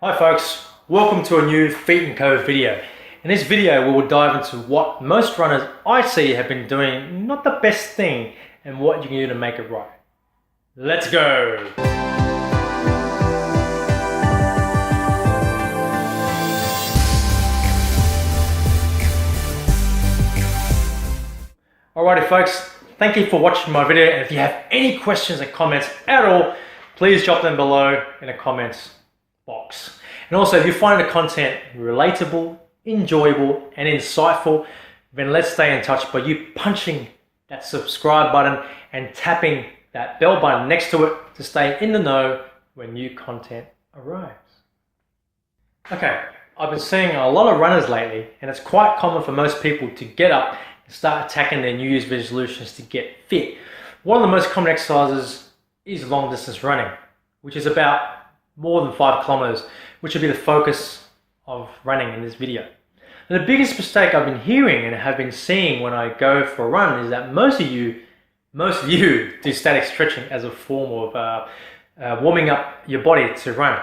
Hi folks, welcome to a new Feet and Co video. In this video we will dive into what most runners I see have been doing not the best thing and what you can do to make it right. Let's go! Alrighty folks, thank you for watching my video, and if you have any questions or comments at all, please drop them below in the comments box. And also, if you find the content relatable, enjoyable and insightful, then let's stay in touch by you punching that subscribe button and tapping that bell button next to it to stay in the know when new content arrives. Okay, I've been seeing a lot of runners lately, and it's quite common for most people to get up and start attacking their New Year's resolutions to get fit. One of the most common exercises is long distance running, which is about more than 5 kilometers, which will be the focus of running in this video. And the biggest mistake I've been hearing and have been seeing when I go for a run is that most of you do static stretching as a form of warming up your body to run.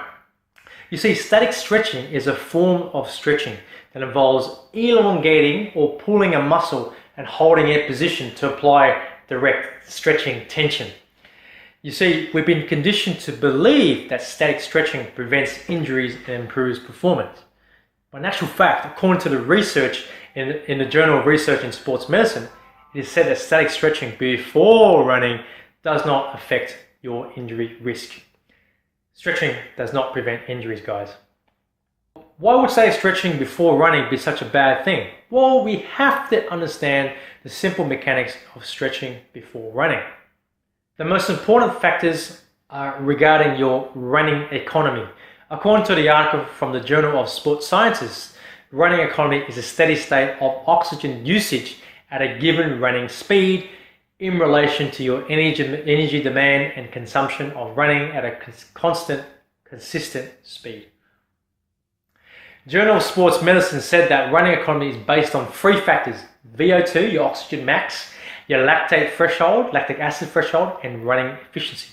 You see, static stretching is a form of stretching that involves elongating or pulling a muscle and holding it in position to apply direct stretching tension. You see, we've been conditioned to believe that static stretching prevents injuries and improves performance. But in actual fact, according to the research in the Journal of Research in Sports Medicine, it is said that static stretching before running does not affect your injury risk. Stretching does not prevent injuries, guys. Why would static stretching before running be such a bad thing? Well, we have to understand the simple mechanics of stretching before running. The most important factors are regarding your running economy. According to the article from the Journal of Sports Sciences, running economy is a steady state of oxygen usage at a given running speed in relation to your energy demand and consumption of running at a consistent speed. Journal of Sports Medicine said that running economy is based on 3 factors: VO2, your oxygen max, your lactate threshold, lactic acid threshold, and running efficiency.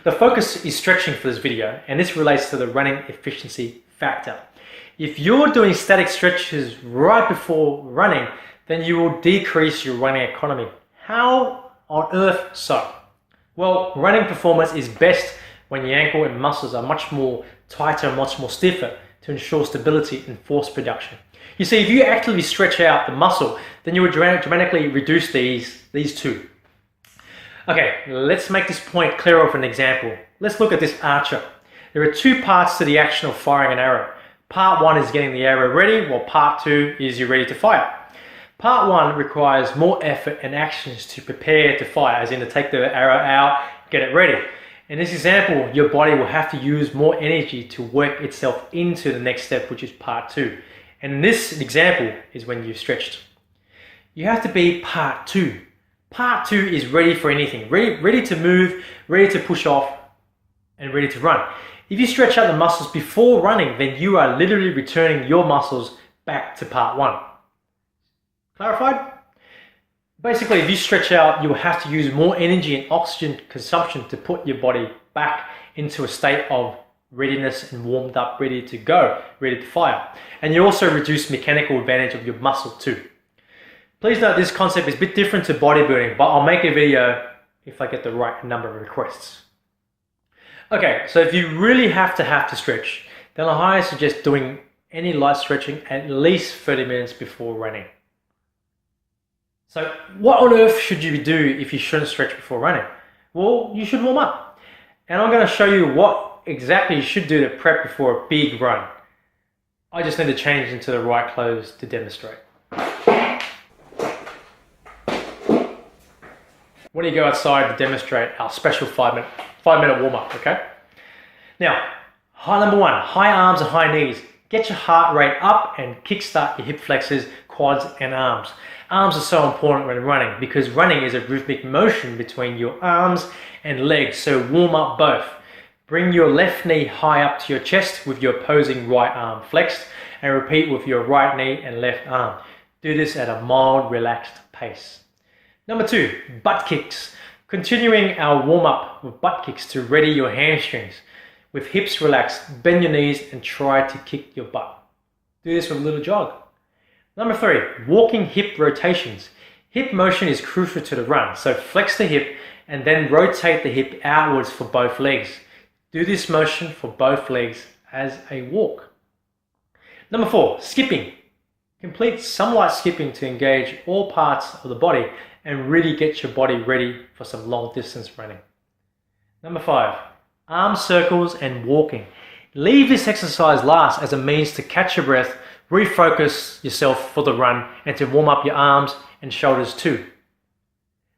The focus is stretching for this video, and this relates to the running efficiency factor. If you're doing static stretches right before running, then you will decrease your running economy. How on earth so? Well, running performance is best when the ankle and muscles are much more tighter and much more stiffer to ensure stability and force production. You see, if you actively stretch out the muscle, then you would dramatically reduce these two. Okay, let's make this point clearer with an example. Let's look at this archer. There are 2 parts to the action of firing an arrow. Part 1 is getting the arrow ready, while part 2 is you're ready to fire. Part 1 requires more effort and actions to prepare to fire, as in to take the arrow out, get it ready. In this example, your body will have to use more energy to work itself into the next step, which is part 2. And in this example is when you've stretched. You have to be part 2. Part 2 is ready for anything, ready to move, ready to push off, and ready to run. If you stretch out the muscles before running, then you are literally returning your muscles back to part 1. Clarified? Basically, if you stretch out, you will have to use more energy and oxygen consumption to put your body back into a state of readiness and warmed up, ready to go, ready to fire. And you also reduce mechanical advantage of your muscle too. Please note this concept is a bit different to bodybuilding, but I'll make a video if I get the right number of requests. Okay, so if you really have to stretch, then I highly suggest doing any light stretching at least 30 minutes before running. So what on earth should you do if you shouldn't stretch before running? Well, you should warm up. And I'm going to show you what exactly you should do to prep before a big run. I just need to change into the right clothes to demonstrate. When you go outside to demonstrate our special 5-minute warm-up, okay? Now, number 1, high arms and high knees. Get your heart rate up and kickstart your hip flexors, quads and arms. Arms are so important when running because running is a rhythmic motion between your arms and legs, so warm up both. Bring your left knee high up to your chest with your opposing right arm flexed, and repeat with your right knee and left arm. Do this at a mild, relaxed pace. Number 2, butt kicks. Continuing our warm-up with butt kicks to ready your hamstrings. With hips relaxed, bend your knees and try to kick your butt. Do this with a little jog. Number 3, walking hip rotations. Hip motion is crucial to the run, so flex the hip and then rotate the hip outwards for both legs. Do this motion for both legs as a walk. Number 4, skipping. Complete some light skipping to engage all parts of the body and really get your body ready for some long distance running. Number 5, arm circles and walking. Leave this exercise last as a means to catch your breath, refocus yourself for the run, and to warm up your arms and shoulders too.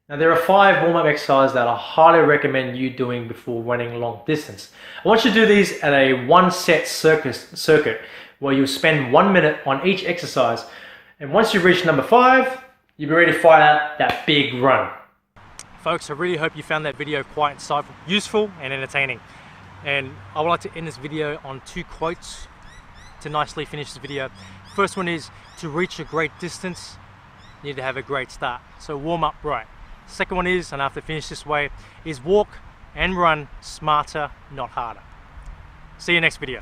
Now there are 5 warm-up exercises that I highly recommend you doing before running long distance. I want you to do these at a 1-set circuit where you'll spend 1 minute on each exercise, and once you reach number 5, you'll be ready to fight out that big run. Folks, I really hope you found that video quite insightful, useful and entertaining. And I would like to end this video on 2 quotes to nicely finish this video. First one is, to reach a great distance, you need to have a great start. So warm up right. Second one is, and I have to finish this way, is walk and run smarter, not harder. See you next video.